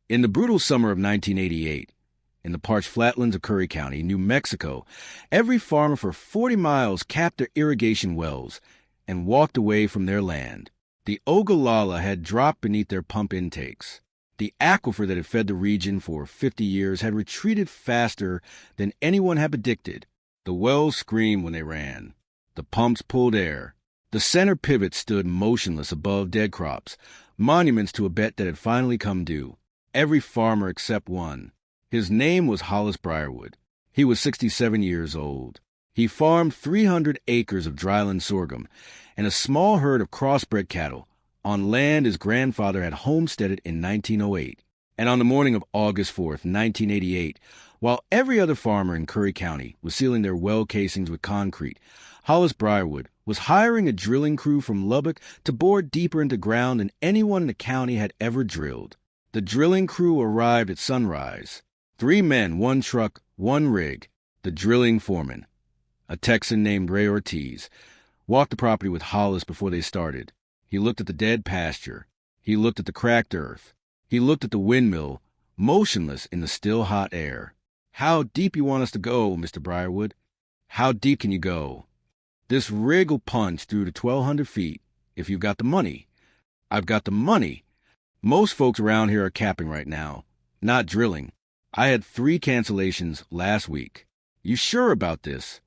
In the brutal summer of 1988, in the parched flatlands of Curry County, New Mexico, every farmer for 40 miles capped their irrigation wells and walked away from their land. The Ogallala had dropped beneath their pump intakes. The aquifer that had fed the region for 50 years had retreated faster than anyone had predicted. The wells screamed when they ran. The pumps pulled air. The center pivot stood motionless above dead crops, monuments to a bet that had finally come due. Every farmer except one. His name was Hollis Briarwood. He was 67 years old. He farmed 300 acres of dryland sorghum and a small herd of crossbred cattle on land his grandfather had homesteaded in 1908. And on the morning of August 4th, 1988, while every other farmer in Curry County was sealing their well casings with concrete, Hollis Briarwood was hiring a drilling crew from Lubbock to bore deeper into ground than anyone in the county had ever drilled. The drilling crew arrived at sunrise. 3 men, 1 truck, 1 rig. The drilling foreman, a Texan named Ray Ortiz, walked the property with Hollis before they started. He looked at the dead pasture. He looked at the cracked earth. He looked at the windmill, motionless in the still hot air. "How deep you want us to go, Mr. Brierwood? How deep can you go?" "This rig will punch through to 1,200 feet if you've got the money." "I've got the money. Most folks around here are capping right now, not drilling. I had 3 cancellations last week." "You sure about this?"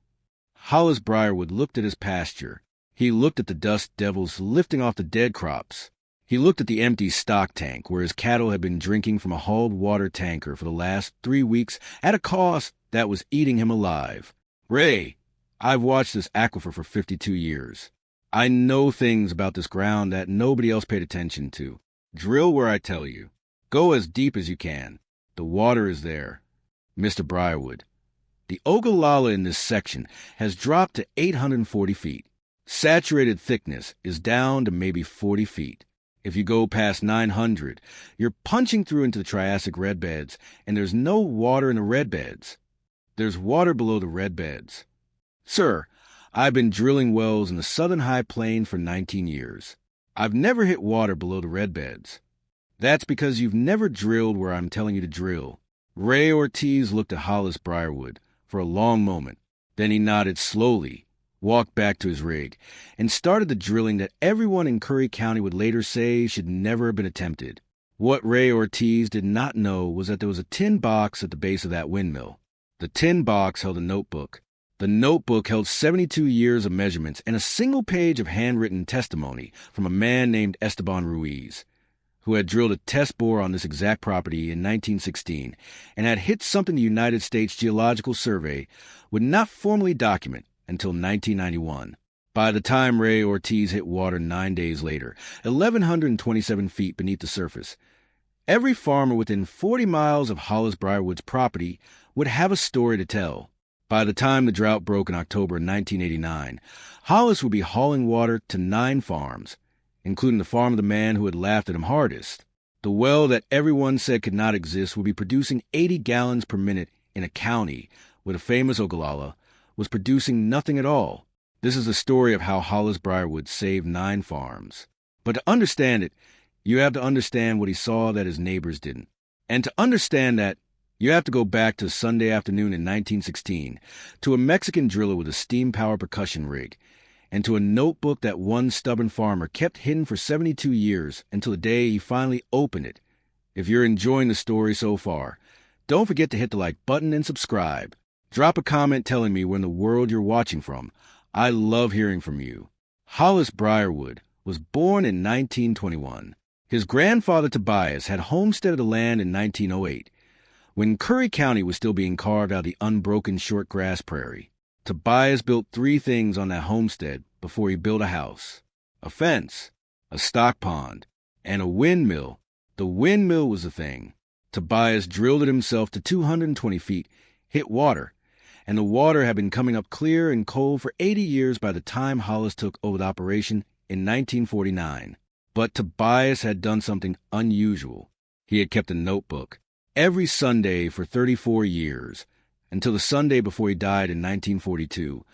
Hollis Briarwood looked at his pasture. He looked at the dust devils lifting off the dead crops. He looked at the empty stock tank where his cattle had been drinking from a hauled water tanker for the last 3 weeks at a cost that was eating him alive. "Ray, I've watched this aquifer for 52 years. I know things about this ground that nobody else paid attention to. Drill where I tell you. Go as deep as you can. The water is there." "Mr. Brierwood, the Ogallala in this section has dropped to 840 feet. Saturated thickness is down to maybe 40 feet. If you go past 900, you're punching through into the Triassic redbeds, and there's no water in the redbeds. There's water below the redbeds." "Sir, I've been drilling wells in the southern high plain for 19 years. I've never hit water below the redbeds." "That's because you've never drilled where I'm telling you to drill." Ray Ortiz looked at Hollis Briarwood for a long moment. Then he nodded slowly, walked back to his rig, and started the drilling that everyone in Curry County would later say should never have been attempted. What Ray Ortiz did not know was that there was a tin box at the base of that windmill. The tin box held a notebook. The notebook held 72 years of measurements and a single page of handwritten testimony from a man named Esteban Ruiz, who had drilled a test bore on this exact property in 1916 and had hit something the United States Geological Survey would not formally document until 1991. By the time Ray Ortiz hit water 9 days later, 1,127 feet beneath the surface, every farmer within 40 miles of Hollis Briarwood's property would have a story to tell. By the time the drought broke in October 1989, Hollis would be hauling water to 9 farms, including the farm of the man who had laughed at him hardest. The well that everyone said could not exist would be producing 80 gallons per minute in a county where the famous Ogallala was producing nothing at all. This is the story of how Hollis Briarwood saved 9 farms. But to understand it, you have to understand what he saw that his neighbors didn't. And to understand that, you have to go back to Sunday afternoon in 1916, to a Mexican driller with a steam-powered percussion rig, and to a notebook that one stubborn farmer kept hidden for 72 years until the day he finally opened it. If you're enjoying the story so far, don't forget to hit the like button and subscribe. Drop a comment telling me where in the world you're watching from. I love hearing from you. Hollis Briarwood was born in 1921. His grandfather Tobias had homesteaded the land in 1908, when Curry County was still being carved out of the unbroken short grass prairie. Tobias built 3 things on that homestead before he built a house: a fence, a stock pond, and a windmill. The windmill was the thing. Tobias drilled it himself to 220 feet, hit water, and the water had been coming up clear and cold for 80 years by the time Hollis took over the operation in 1949. But Tobias had done something unusual. He had kept a notebook every Sunday for 34 years, until the Sunday before he died in 1942.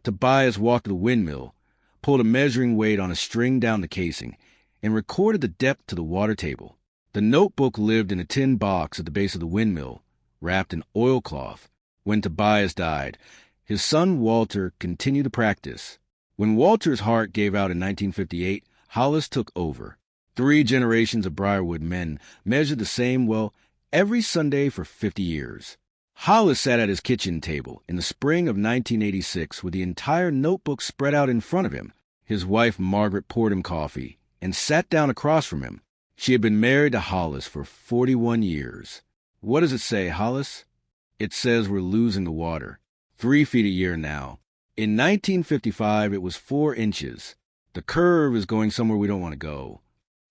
Tobias walked to the windmill, pulled a measuring weight on a string down the casing, and recorded the depth to the water table. The notebook lived in a tin box at the base of the windmill, wrapped in oilcloth. When Tobias died, his son Walter continued to practice. When Walter's heart gave out in 1958, Hollis took over. 3 generations of Brierwood men measured the same well every Sunday for 50 years. Hollis sat at his kitchen table in the spring of 1986 with the entire notebook spread out in front of him. His wife Margaret poured him coffee and sat down across from him. She had been married to Hollis for 41 years. What does it say, Hollis? It says we're losing the water. 3 feet a year now. In 1955, it was 4 inches. The curve is going somewhere we don't want to go.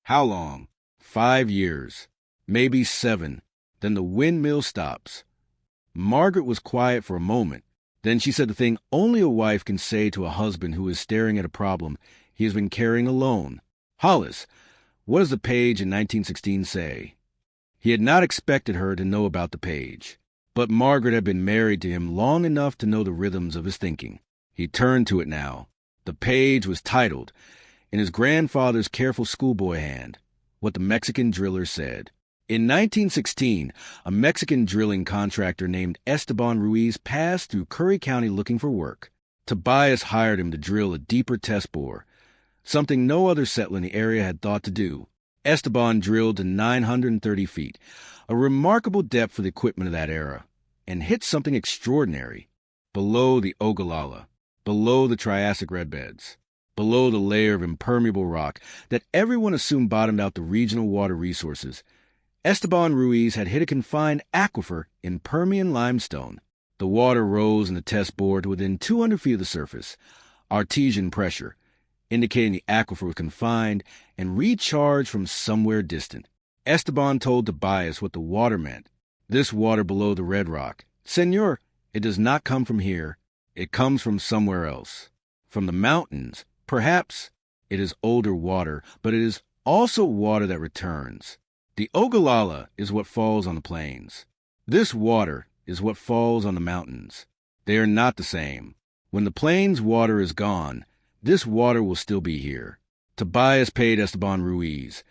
How long? 5 years. Maybe 7. Then the windmill stops. Margaret was quiet for a moment. Then she said the thing only a wife can say to a husband who is staring at a problem he has been carrying alone. Hollis, what does the page in 1916 say? He had not expected her to know about the page, but Margaret had been married to him long enough to know the rhythms of his thinking. He turned to it now. The page was titled, in his grandfather's careful schoolboy hand, what the Mexican driller said. In 1916, a Mexican drilling contractor named Esteban Ruiz passed through Curry County looking for work. Tobias hired him to drill a deeper test bore, something no other settler in the area had thought to do. Esteban drilled to 930 feet, a remarkable depth for the equipment of that era, and hit something extraordinary. Below the Ogallala, below the Triassic redbeds, below the layer of impermeable rock that everyone assumed bottomed out the regional water resources, Esteban Ruiz had hit a confined aquifer in Permian limestone. The water rose in the test bore to within 200 feet of the surface, artesian pressure, indicating the aquifer was confined and recharged from somewhere distant. Esteban told Tobias what the water meant. This water below the red rock. Senor, it does not come from here. It comes from somewhere else. From the mountains. Perhaps it is older water, but it is also water that returns. The Ogallala is what falls on the plains. This water is what falls on the mountains. They are not the same. When the plains water is gone, this water will still be here. Tobias paid Esteban Ruiz,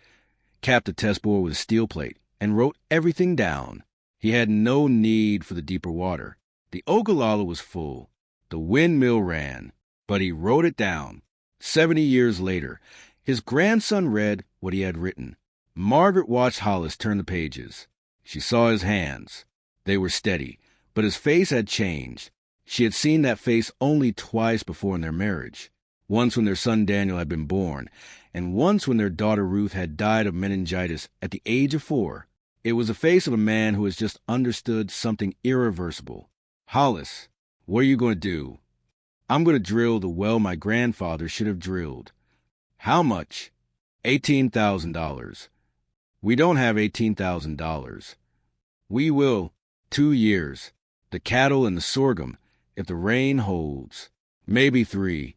capped the test bore with a steel plate, and wrote everything down. He had no need for the deeper water. The Ogallala was full. The windmill ran, but he wrote it down. 70 years later, his grandson read what he had written. Margaret watched Hollis turn the pages. She saw his hands. They were steady, but his face had changed. She had seen that face only twice before in their marriage. Once when their son Daniel had been born, and once when their daughter Ruth had died of meningitis at the age of 4. It was the face of a man who has just understood something irreversible. Hollis, what are you going to do? I'm going to drill the well my grandfather should have drilled. How much? $18,000. We don't have $18,000. We will. 2 years. The cattle and the sorghum, if the rain holds. Maybe 3.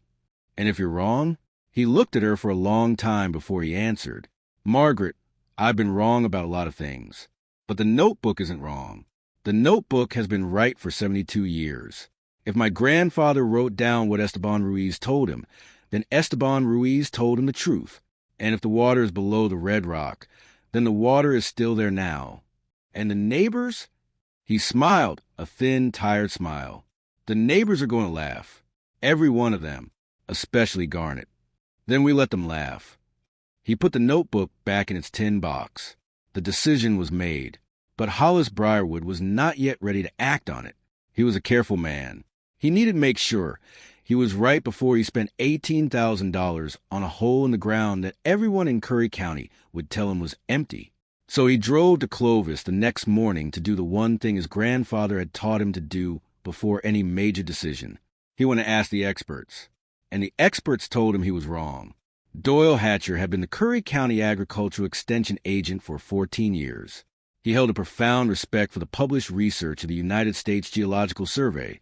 And if you're wrong? He looked at her for a long time before he answered. Margaret, I've been wrong about a lot of things. But the notebook isn't wrong. The notebook has been right for 72 years. If my grandfather wrote down what Esteban Ruiz told him, then Esteban Ruiz told him the truth. And if the water is below the red rock, then the water is still there now. And the neighbors? He smiled, a thin, tired smile. The neighbors are going to laugh. Every one of them, especially Garnet. Then we let them laugh. He put the notebook back in its tin box. The decision was made, but Hollis Briarwood was not yet ready to act on it. He was a careful man. He needed to make sure he was right before he spent $18,000 on a hole in the ground that everyone in Curry County would tell him was empty. So he drove to Clovis the next morning to do the one thing his grandfather had taught him to do before any major decision. He went to ask the experts, and the experts told him he was wrong. Doyle Hatcher had been the Curry County Agricultural Extension Agent for 14 years. He held a profound respect for the published research of the United States Geological Survey,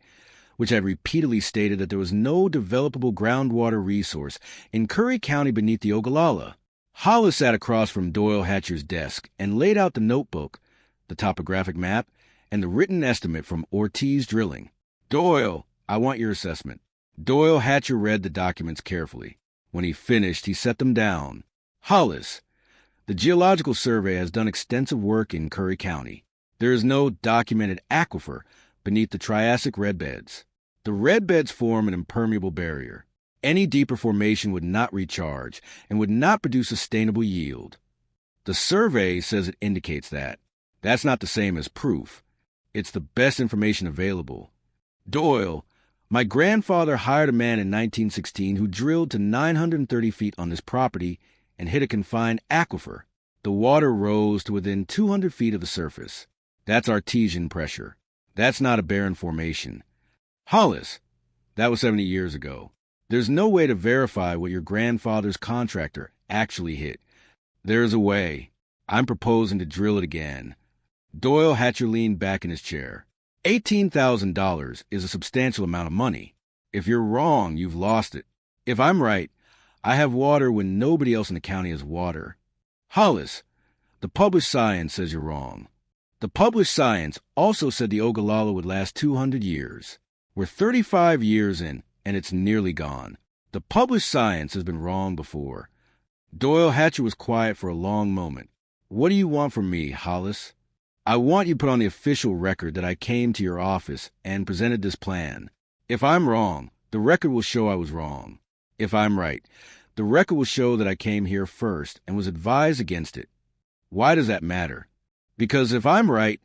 which had repeatedly stated that there was no developable groundwater resource in Curry County beneath the Ogallala. Hollis sat across from Doyle Hatcher's desk and laid out the notebook, the topographic map, and the written estimate from Ortiz Drilling. Doyle, I want your assessment. Doyle Hatcher read the documents carefully. When he finished, he set them down. Hollis, The Geological Survey has done extensive work in Curry County. There is no documented aquifer beneath the Triassic redbeds. The redbeds form an impermeable barrier. Any deeper formation would not recharge and would not produce sustainable yield. The survey says it indicates that. That's not the same as proof. It's the best information available. Doyle, my grandfather hired a man in 1916 who drilled to 930 feet on this property and hit a confined aquifer. The water rose to within 200 feet of the surface. That's artesian pressure. That's not a barren formation. Hollis, that was 70 years ago. There's no way to verify what your grandfather's contractor actually hit. There's a way. I'm proposing to drill it again. Doyle Hatcher leaned back in his chair. $18,000 is a substantial amount of money. If you're wrong, you've lost it. If I'm right, I have water when nobody else in the county has water. Hollis, the published science says you're wrong. The published science also said the Ogallala would last 200 years. We're 35 years in, and it's nearly gone. The published science has been wrong before. Doyle Hatcher was quiet for a long moment. What do you want from me, Hollis? I want you to put on the official record that I came to your office and presented this plan. If I'm wrong, the record will show I was wrong. If I'm right, the record will show that I came here first and was advised against it. Why does that matter? Because if I'm right,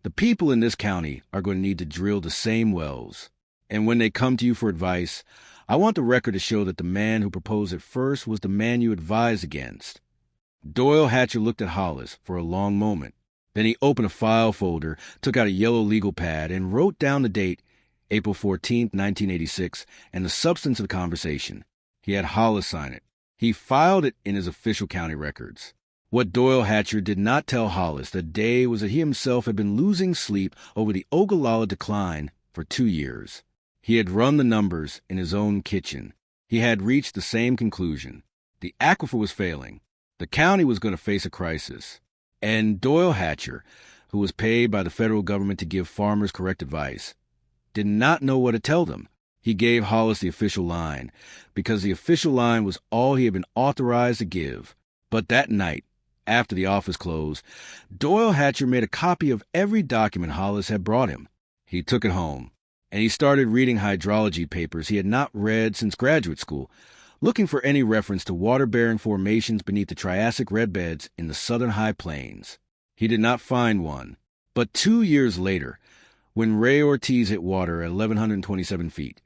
the people in this county are going to need to drill the same wells. And when they come to you for advice, I want the record to show that the man who proposed it first was the man you advised against. Doyle Hatcher looked at Hollis for a long moment. Then he opened a file folder, took out a yellow legal pad, and wrote down the date, April 14, 1986, and the substance of the conversation. He had Hollis sign it. He filed it in his official county records. What Doyle Hatcher did not tell Hollis that day was that he himself had been losing sleep over the Ogallala decline for 2 years. He had run the numbers in his own kitchen. He had reached the same conclusion. The aquifer was failing. The county was going to face a crisis. And Doyle Hatcher, who was paid by the federal government to give farmers correct advice, did not know what to tell them. He gave Hollis the official line, because the official line was all he had been authorized to give. But that night, after the office closed, Doyle Hatcher made a copy of every document Hollis had brought him. He took it home, and he started reading hydrology papers he had not read since graduate school, looking for any reference to water-bearing formations beneath the Triassic redbeds in the southern high plains. He did not find one. But 2 years later, when Ray Ortiz hit water at 1,127 feet,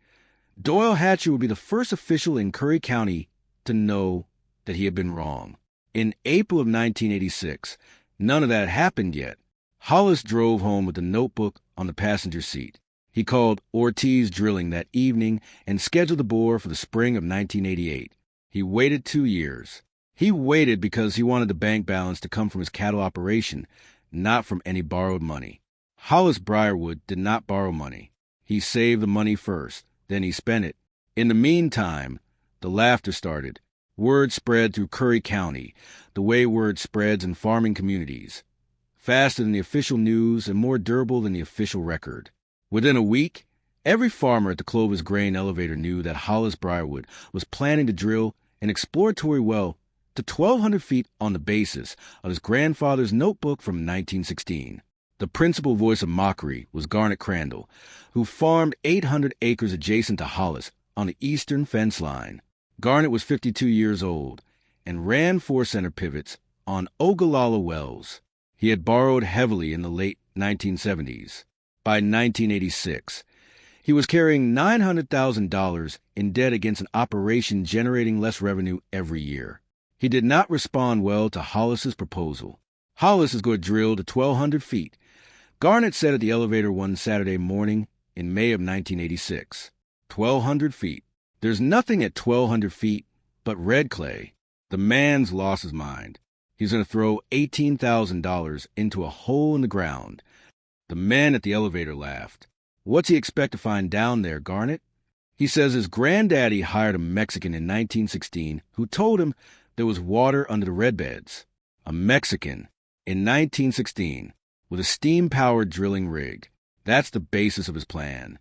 Doyle Hatcher would be the first official in Curry County to know that he had been wrong. In April of 1986, none of that happened yet. Hollis drove home with a notebook on the passenger seat. He called Ortiz Drilling that evening and scheduled the bore for the spring of 1988. He waited 2 years. He waited because he wanted the bank balance to come from his cattle operation, not from any borrowed money. Hollis Briarwood did not borrow money. He saved the money first, then he spent it. In the meantime, the laughter started. Word spread through Curry County, the way word spreads in farming communities. Faster than the official news and more durable than the official record. Within a week, every farmer at the Clovis grain elevator knew that Hollis Briarwood was planning to drill an exploratory well to 1,200 feet on the basis of his grandfather's notebook from 1916. The principal voice of mockery was Garnet Crandall, who farmed 800 acres adjacent to Hollis on the eastern fence line. Garnet was 52 years old and ran 4-center pivots on Ogallala wells. He had borrowed heavily in the late 1970s. By 1986, he was carrying $900,000 in debt against an operation generating less revenue every year. He did not respond well to Hollis's proposal. Hollis is going to drill to 1,200 feet. Garnet said at the elevator one Saturday morning in May of 1986. 1,200 feet. There's nothing at 1,200 feet but red clay. The man's lost his mind. He's going to throw $18,000 into a hole in the ground. The man at the elevator laughed. What's he expect to find down there, Garnet? He says his granddaddy hired a Mexican in 1916 who told him there was water under the redbeds. A Mexican in 1916 with a steam-powered drilling rig. That's the basis of his plan.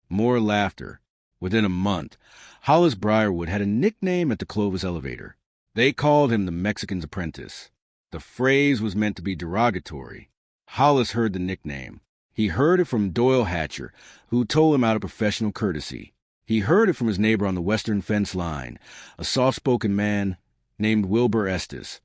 More laughter. Within a month, Hollis Briarwood had a nickname at the Clovis elevator. They called him the Mexican's apprentice. The phrase was meant to be derogatory. Hollis heard the nickname. He heard it from Doyle Hatcher, who told him out of professional courtesy. He heard it from his neighbor on the western fence line, a soft-spoken man named Wilbur Estes,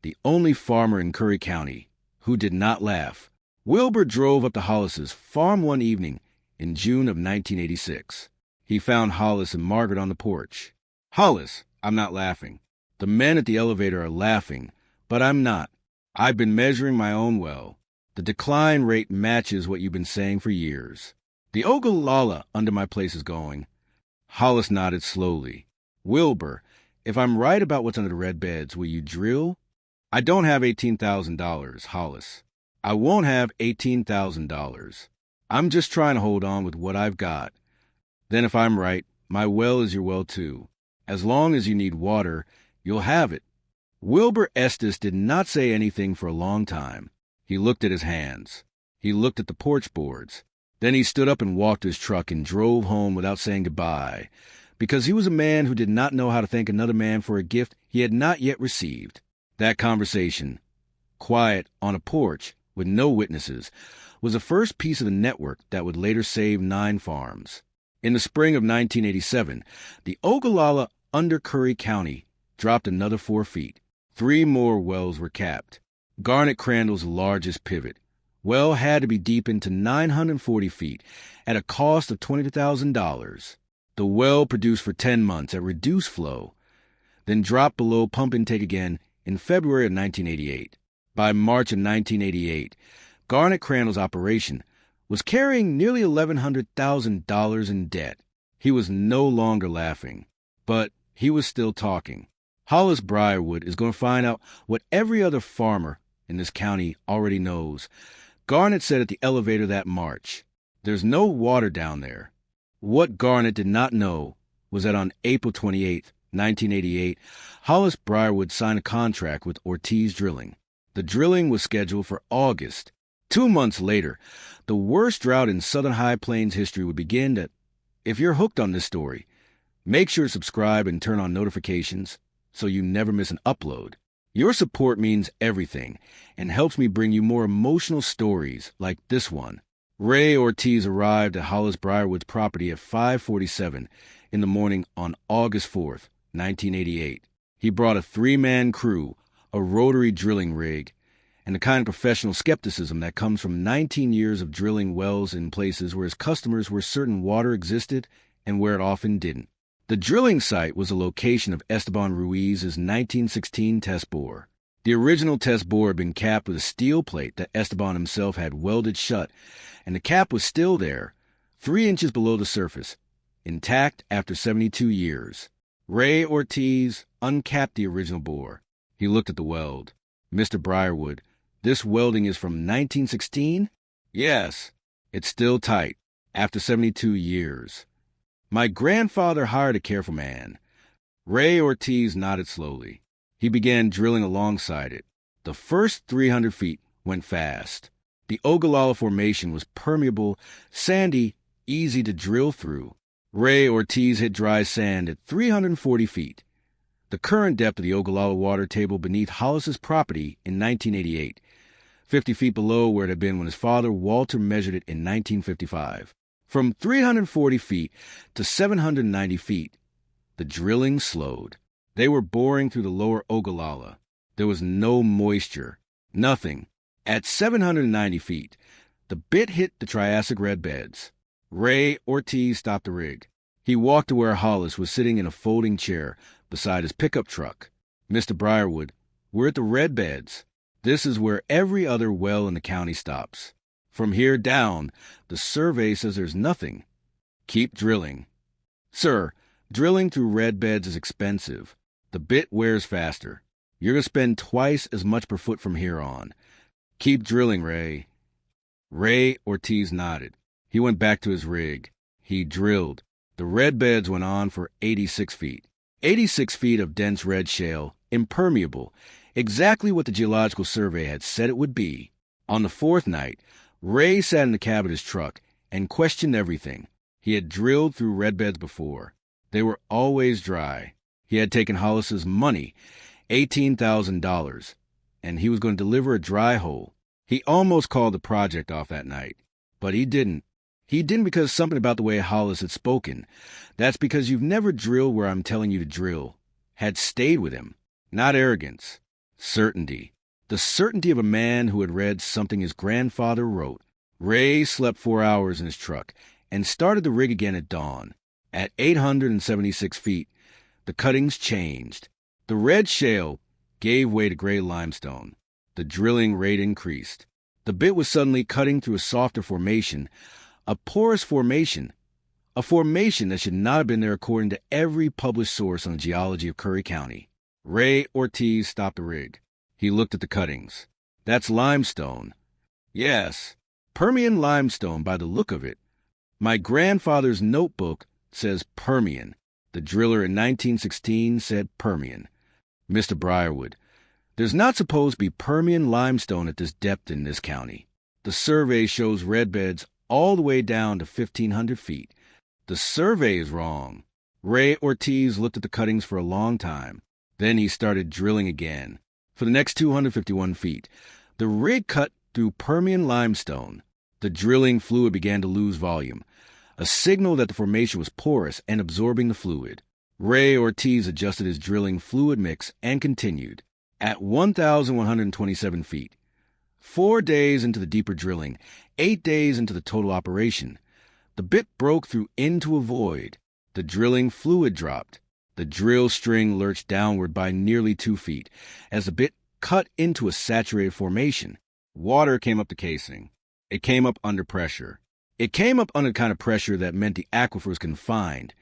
the only farmer in Curry County who did not laugh. Wilbur drove up to Hollis's farm one evening in June of 1986. He found Hollis and Margaret on the porch. "Hollis, I'm not laughing. The men at the elevator are laughing, but I'm not. I've been measuring my own well. The decline rate matches what you've been saying for years. The Ogallala under my place is going." Hollis nodded slowly. "Wilbur, if I'm right about what's under the red beds, will you drill?" "I don't have $18,000, Hollis. I won't have $18,000. I'm just trying to hold on with what I've got. Then if I'm right, my well is your well too. As long as you need water, you'll have it." Wilbur Estes did not say anything for a long time. He looked at his hands. He looked at the porch boards. Then he stood up and walked to his truck and drove home without saying goodbye, because he was a man who did not know how to thank another man for a gift he had not yet received. That conversation, quiet on a porch with no witnesses, was the first piece of the network that would later save 9 farms. In the spring of 1987, the Ogallala under Curry County dropped another 4 feet. 3 more wells were capped. Garnet Crandall's largest pivot. Well had to be deep into 940 feet at a cost of $20,000. The well produced for 10 months at reduced flow, then dropped below pump intake again in February of 1988. By March of 1988, Garnet Crandall's operation was carrying nearly $1,100,000 in debt. He was no longer laughing, but he was still talking. Hollis Briarwood is going to find out what every other farmer in this county already knows. Garnet said at the elevator that March, "There's no water down there." What Garnet did not know was that on April 28, 1988, Hollis Briarwood signed a contract with Ortiz Drilling. The drilling was scheduled for August. 2 months later, the worst drought in Southern High Plains history would begin. If you're hooked on this story, make sure to subscribe and turn on notifications so you never miss an upload. Your support means everything and helps me bring you more emotional stories like this one. Ray Ortiz arrived at Hollis Briarwood's property at 5:47 in the morning on August 4th, 1988. He brought a 3-man crew, a rotary drilling rig, and the kind of professional skepticism that comes from 19 years of drilling wells in places where his customers were certain water existed and where it often didn't. The drilling site was a location of Esteban Ruiz's 1916 test bore. The original test bore had been capped with a steel plate that Esteban himself had welded shut, and the cap was still there, 3 inches below the surface, intact after 72 years. Ray Ortiz uncapped the original bore. He looked at the weld. "Mr. Brierwood, this welding is from 1916? "Yes. It's still tight, after 72 years. My grandfather hired a careful man." Ray Ortiz nodded slowly. He began drilling alongside it. The first 300 feet went fast. The Ogallala Formation was permeable, sandy, easy to drill through. Ray Ortiz hit dry sand at 340 feet. The current depth of the Ogallala water table beneath Hollis's property in 1988, 50 feet below where it had been when his father, Walter, measured it in 1955. From 340 feet to 790 feet, the drilling slowed. They were boring through the lower Ogallala. There was no moisture, nothing. At 790 feet, the bit hit the Triassic red beds. Ray Ortiz stopped the rig. He walked to where Hollis was sitting in a folding chair beside his pickup truck. "Mr. Brierwood, we're at the red beds. This is where every other well in the county stops. From here down, the survey says there's nothing. Keep drilling." "Sir, drilling through red beds is expensive. The bit wears faster. You're going to spend twice as much per foot from here on. Keep drilling, Ray." Ray Ortiz nodded. He went back to his rig. He drilled. The red beds went on for 86 feet. 86 feet of dense red shale, impermeable, exactly what the Geological Survey had said it would be. On the 4th night, Ray sat in the cab of his truck and questioned everything. He had drilled through red beds before. They were always dry. He had taken Hollis's money, $18,000, and he was going to deliver a dry hole. He almost called the project off that night, but he didn't. He didn't because something about the way Hollis had spoken. That's because you've never drilled where I'm telling you to drill. Had stayed with him. Not arrogance. Certainty. The certainty of a man who had read something his grandfather wrote. Ray slept 4 hours in his truck and started the rig again at dawn. At 876 feet, the cuttings changed. The red shale gave way to gray limestone. The drilling rate increased. The bit was suddenly cutting through a softer formation, a porous formation, a formation that should not have been there according to every published source on the geology of Curry County. Ray Ortiz stopped the rig. He looked at the cuttings. That's limestone. Yes, Permian limestone by the look of it. My grandfather's notebook says Permian. The driller in 1916 said Permian. Mr. Brierwood, there's not supposed to be Permian limestone at this depth in this county. The survey shows redbeds all the way down to 1,500 feet. The survey is wrong. Ray Ortiz looked at the cuttings for a long time. Then he started drilling again. For the next 251 feet, the rig cut through Permian limestone. The drilling fluid began to lose volume, a signal that the formation was porous and absorbing the fluid. Ray Ortiz adjusted his drilling fluid mix and continued. At 1,127 feet, 4 days into the deeper drilling, 8 days into the total operation, the bit broke through into a void. The drilling fluid dropped. The drill string lurched downward by nearly 2 feet as the bit cut into a saturated formation. Water came up the casing. It came up under pressure. It came up under the kind of pressure that meant the aquifer was confined,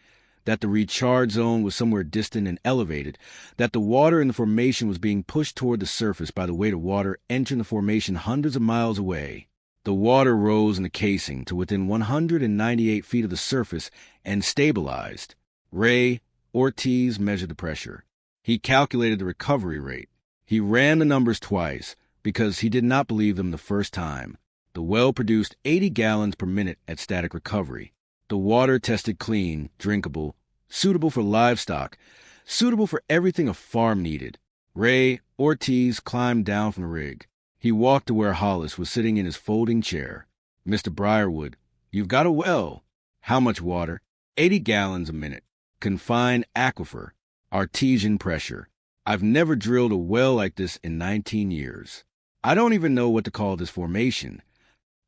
that the recharge zone was somewhere distant and elevated, that the water in the formation was being pushed toward the surface by the weight of water entering the formation hundreds of miles away. The water rose in the casing to within 198 feet of the surface and stabilized. Ray Ortiz measured the pressure. He calculated the recovery rate. He ran the numbers twice because he did not believe them the first time. The well produced 80 gallons per minute at static recovery. The water tested clean, drinkable, suitable for livestock, suitable for everything a farm needed. Ray Ortiz climbed down from the rig. He walked to where Hollis was sitting in his folding chair. Mr. Brierwood, you've got a well. How much water? 80 gallons a minute. Confined aquifer. Artesian pressure. I've never drilled a well like this in 19 years. I don't even know what to call this formation.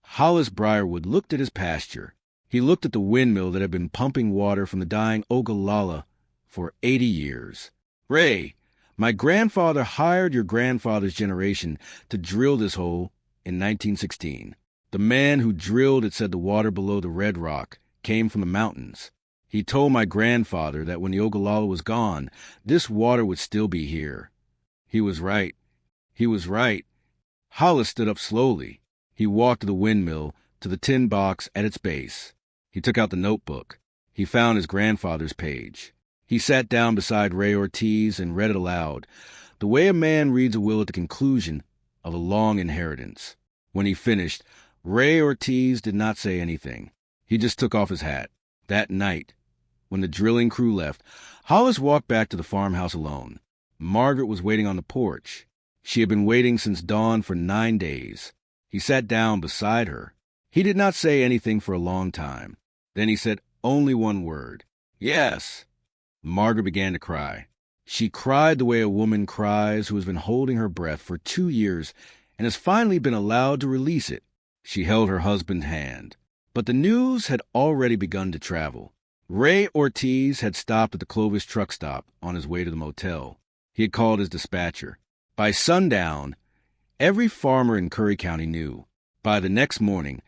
Hollis Briarwood looked at his pasture. He looked at the windmill that had been pumping water from the dying Ogallala for 80 years. Ray, my grandfather hired your grandfather's generation to drill this hole in 1916. The man who drilled it said the water below the red rock came from the mountains. He told my grandfather that when the Ogallala was gone, this water would still be here. He was right. He was right. Hollis stood up slowly. He walked to the windmill, to the tin box at its base. He took out the notebook. He found his grandfather's page. He sat down beside Ray Ortiz and read it aloud, the way a man reads a will at the conclusion of a long inheritance. When he finished, Ray Ortiz did not say anything. He just took off his hat. That night, when the drilling crew left, Hollis walked back to the farmhouse alone. Margaret was waiting on the porch. She had been waiting since dawn for 9 days. He sat down beside her. He did not say anything for a long time. Then he said only one word. Yes. Margaret began to cry. She cried the way a woman cries who has been holding her breath for 2 years and has finally been allowed to release it. She held her husband's hand. But the news had already begun to travel. Ray Ortiz had stopped at the Clovis truck stop on his way to the motel. He had called his dispatcher. By sundown, every farmer in Curry County knew. By the next morning,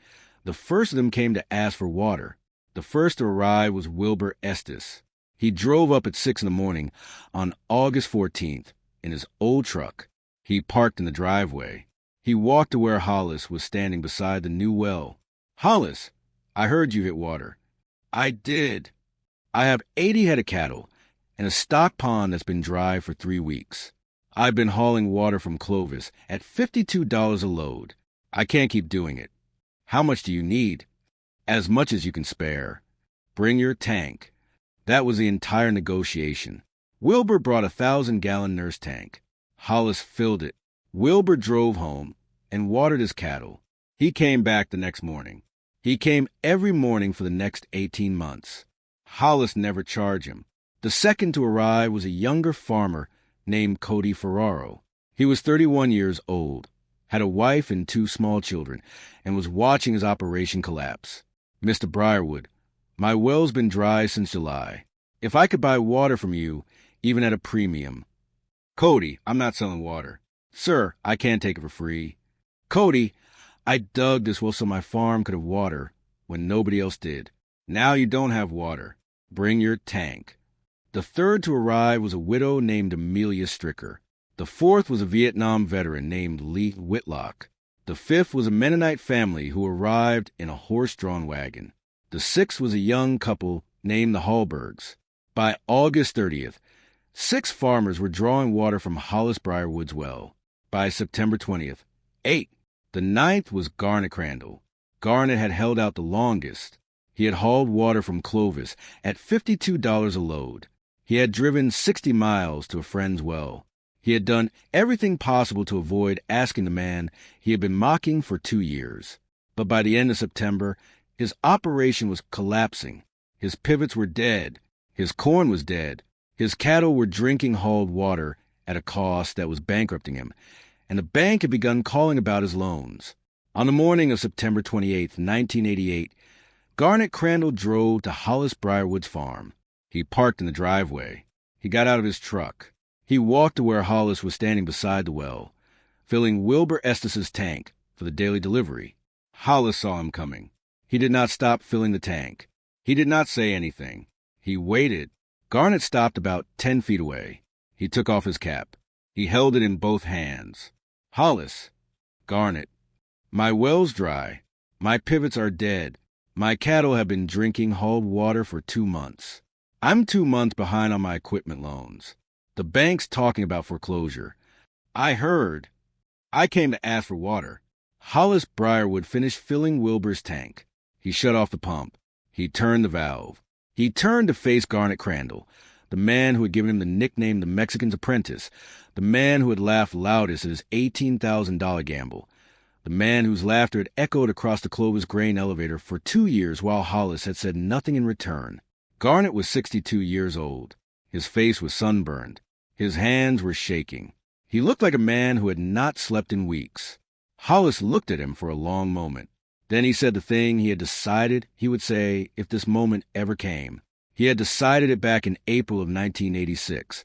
the first of them came to ask for water. The first to arrive was Wilbur Estes. He drove up at 6 a.m. on August 14th in his old truck. He parked in the driveway. He walked to where Hollis was standing beside the new well. Hollis, I heard you hit water. I did. I have 80 head of cattle and a stock pond that's been dry for 3 weeks. I've been hauling water from Clovis at $52 a load. I can't keep doing it. How much do you need? As much as you can spare. Bring your tank. That was the entire negotiation. Wilbur brought a 1,000-gallon nurse tank. Hollis filled it. Wilbur drove home and watered his cattle. He came back the next morning. He came every morning for the next 18 months. Hollis never charged him. The second to arrive was a younger farmer named Cody Ferraro. He was 31 years old, had a wife and 2 small children, and was watching his operation collapse. "Mr. Brierwood, my well's been dry since July. If I could buy water from you, even at a premium." "Cody, I'm not selling water." "Sir, I can't take it for free." "Cody, I dug this well so my farm could have water when nobody else did. Now you don't have water. Bring your tank." The third to arrive was a widow named Amelia Stricker. The fourth was a Vietnam veteran named Lee Whitlock. The fifth was a Mennonite family who arrived in a horse-drawn wagon. The sixth was a young couple named the Hallbergs. By August 30th, 6 farmers were drawing water from Hollis Briarwood's well. By September 20th, 8. The ninth was Garnet Crandall. Garnet had held out the longest. He had hauled water from Clovis at $52 a load. He had driven 60 miles to a friend's well. He had done everything possible to avoid asking the man he had been mocking for 2 years. But by the end of September, his operation was collapsing. His pivots were dead. His corn was dead. His cattle were drinking hauled water at a cost that was bankrupting him, and the bank had begun calling about his loans. On the morning of September 28, 1988, Garnet Crandall drove to Hollis Briarwood's farm. He parked in the driveway. He got out of his truck. He walked to where Hollis was standing beside the well, filling Wilbur Estes's tank for the daily delivery. Hollis saw him coming. He did not stop filling the tank. He did not say anything. He waited. Garnet stopped about 10 feet away. He took off his cap. He held it in both hands. "Hollis." "Garnet, my well's dry. My pivots are dead. My cattle have been drinking hauled water for 2 months. I'm 2 months behind on my equipment loans. The bank's talking about foreclosure. I heard. I came to ask for water." Hollis Briarwood finished filling Wilbur's tank. He shut off the pump. He turned the valve. He turned to face Garnet Crandall, the man who had given him the nickname the Mexican's Apprentice, the man who had laughed loudest at his $18,000 gamble, the man whose laughter had echoed across the Clovis grain elevator for 2 years while Hollis had said nothing in return. Garnet was 62 years old. His face was sunburned. His hands were shaking. He looked like a man who had not slept in weeks. Hollis looked at him for a long moment. Then he said the thing he had decided he would say if this moment ever came. He had decided it back in April of 1986,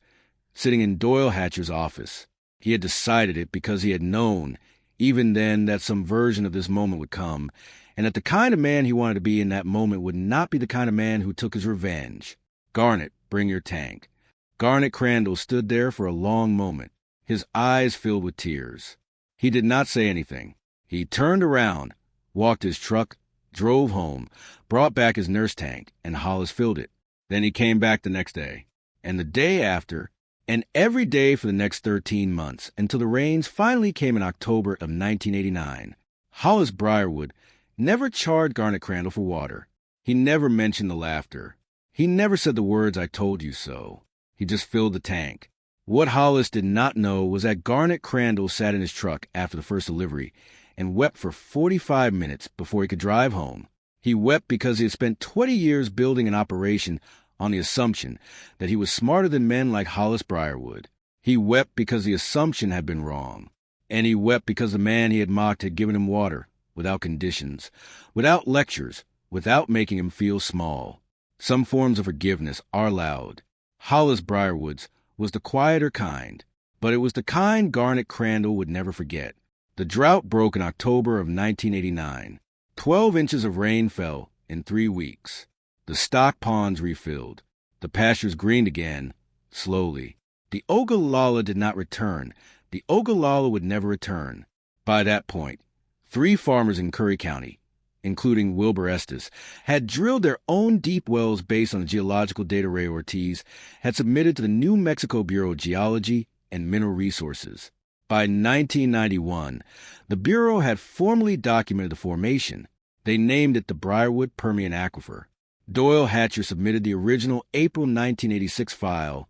sitting in Doyle Hatcher's office. He had decided it because he had known, even then, that some version of this moment would come, and that the kind of man he wanted to be in that moment would not be the kind of man who took his revenge. "Garnet, bring your tank." Garnet Crandall stood there for a long moment, his eyes filled with tears. He did not say anything. He turned around, walked his truck, drove home, brought back his nurse tank, and Hollis filled it. Then he came back the next day, and the day after, and every day for the next 13 months, until the rains finally came in October of 1989. Hollis Briarwood never charged Garnet Crandall for water. He never mentioned the laughter. He never said the words, "I told you so." He just filled the tank. What Hollis did not know was that Garnet Crandall sat in his truck after the first delivery and wept for 45 minutes before he could drive home. He wept because he had spent 20 years building an operation on the assumption that he was smarter than men like Hollis Briarwood. He wept because the assumption had been wrong. And he wept because the man he had mocked had given him water, without conditions, without lectures, without making him feel small. Some forms of forgiveness are loud. Hollis Briarwood's was the quieter kind, but it was the kind Garnet Crandall would never forget. The drought broke in October of 1989. 12 inches of rain fell in 3 weeks. The stock ponds refilled. The pastures greened again, slowly. The Ogallala did not return. The Ogallala would never return. By that point, 3 farmers in Curry County, including Wilbur Estes, had drilled their own deep wells based on the geological data Ray Ortiz had submitted to the New Mexico Bureau of Geology and Mineral Resources. By 1991, the Bureau had formally documented the formation. They named it the Brierwood Permian aquifer. Doyle Hatcher submitted the original April 1986 file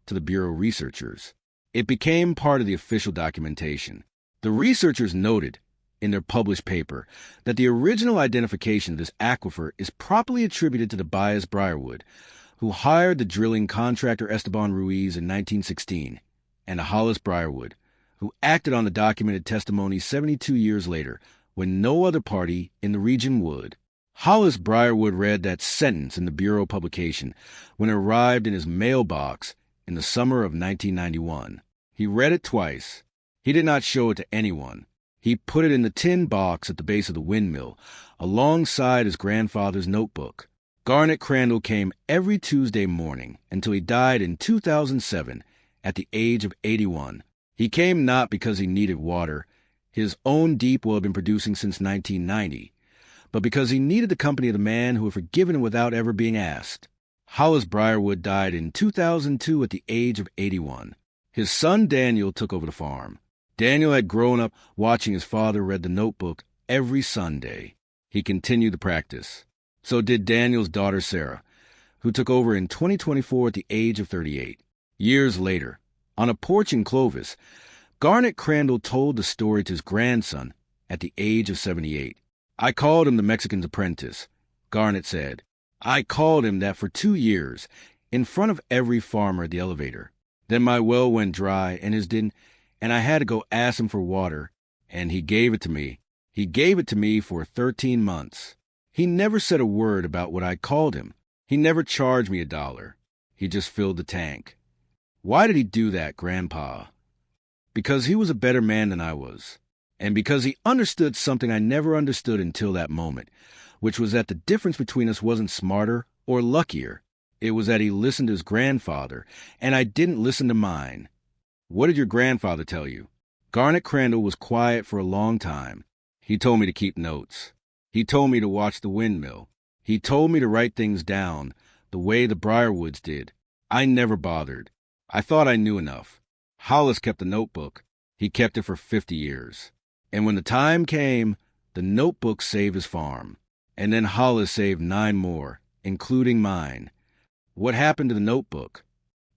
to the Bureau researchers. It became part of the official documentation. The researchers noted in their published paper that the original identification of this aquifer is properly attributed to Tobias Brierwood, who hired the drilling contractor Esteban Ruiz in 1916, and to Hollis Briarwood, who acted on the documented testimony 72 years later when no other party in the region would. Hollis Briarwood read that sentence in the Bureau publication when it arrived in his mailbox in the summer of 1991. He read it twice. He did not show it to anyone. He put it in the tin box at the base of the windmill, alongside his grandfather's notebook. Garnet Crandall came every Tuesday morning until he died in 2007 at the age of 81. He came not because he needed water, his own deep well had been producing since 1990, but because he needed the company of the man who had forgiven him without ever being asked. Hollis Briarwood died in 2002 at the age of 81. His son Daniel took over the farm. Daniel had grown up watching his father read the notebook every Sunday. He continued the practice. So did Daniel's daughter Sarah, who took over in 2024 at the age of 38. Years later, on a porch in Clovis, Garnet Crandall told the story to his grandson at the age of 78. "I called him the Mexican's apprentice," Garnet said. "I called him that for 2 years, in front of every farmer at the elevator. Then my well went dry and his didn't, and I had to go ask him for water, and he gave it to me. He gave it to me for 13 months. He never said a word about what I called him. He never charged me $1. He just filled the tank." Why did he do that, Grandpa? Because he was a better man than I was, and because he understood something I never understood until that moment, which was that the difference between us wasn't smarter or luckier. It was that he listened to his grandfather, and I didn't listen to mine. What did your grandfather tell you? Garnet Crandall was quiet for a long time. He told me to keep notes. He told me to watch the windmill. He told me to write things down, the way the Brierwoods did. I never bothered. I thought I knew enough. Hollis kept the notebook. He kept it for 50 years. And when the time came, the notebook saved his farm. And then Hollis saved 9 more, including mine. What happened to the notebook?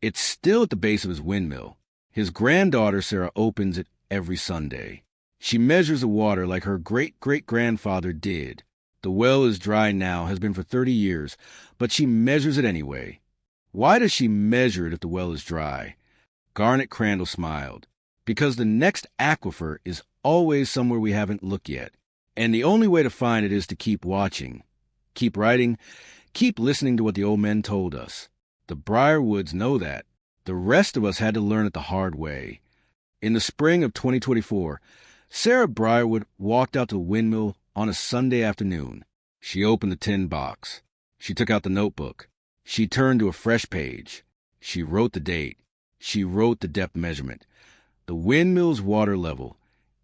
It's still at the base of his windmill. His granddaughter Sarah opens it every Sunday. She measures the water like her great-great-grandfather did. The well is dry now, has been for 30 years, but she measures it anyway. Why does she measure it if the well is dry? Garnet Crandall smiled. Because the next aquifer is always somewhere we haven't looked yet. And the only way to find it is to keep watching, keep writing, keep listening to what the old men told us. The Brierwoods know that. The rest of us had to learn it the hard way. In the spring of 2024, Sarah Brierwood walked out to the windmill on a Sunday afternoon. She opened the tin box. She took out the notebook. She turned to a fresh page. She wrote the date. She wrote the depth measurement, the windmill's water level,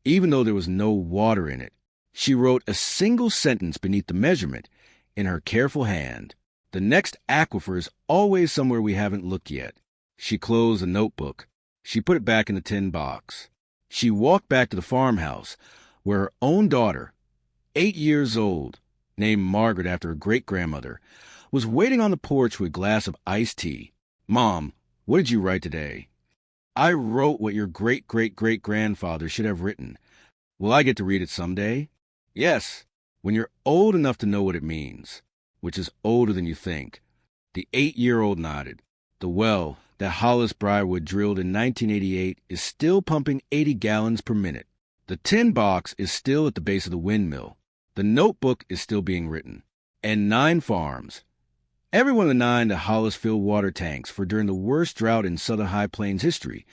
even though there was no water in it. She wrote a single sentence beneath the measurement in her careful hand. The next aquifer is always somewhere we haven't looked yet. She closed the notebook. She put it back in the tin box. She walked back to the farmhouse, where her own daughter, 8 years old, named Margaret after her great-grandmother, was waiting on the porch with a glass of iced tea. "Mom, what did you write today?" "I wrote what your great-great-great-grandfather should have written. Will I get to read it someday?" "Yes, when you're old enough to know what it means, which is older than you think." The 8-year-old nodded. The well that Hollis Briarwood drilled in 1988 is still pumping 80 gallons per minute. The tin box is still at the base of the windmill. The notebook is still being written. And 9 farms, every one of the 9 that Hollis filled water tanks for during the worst drought in Southern High Plains history,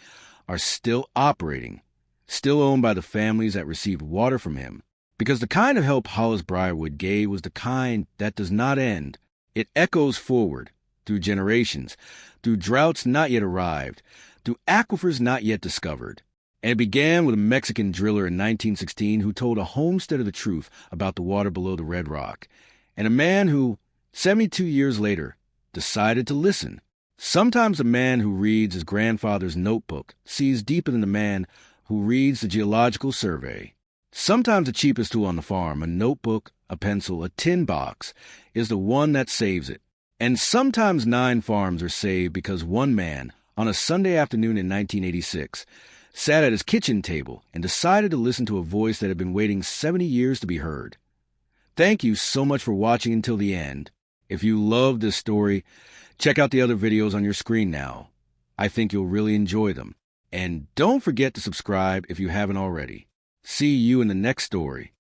are still operating, still owned by the families that received water from him. Because the kind of help Hollis Briarwood gave was the kind that does not end. It echoes forward, through generations, through droughts not yet arrived, through aquifers not yet discovered. And it began with a Mexican driller in 1916 who told a homesteader the truth about the water below the Red Rock, and a man who, 72 years later, decided to listen. Sometimes the man who reads his grandfather's notebook sees deeper than the man who reads the Geological Survey. Sometimes the cheapest tool on the farm, a notebook, a pencil, a tin box, is the one that saves it. And sometimes 9 farms are saved because one man, on a Sunday afternoon in 1986, sat at his kitchen table and decided to listen to a voice that had been waiting 70 years to be heard. Thank you so much for watching until the end. If you loved this story, check out the other videos on your screen now. I think you'll really enjoy them. And don't forget to subscribe if you haven't already. See you in the next story.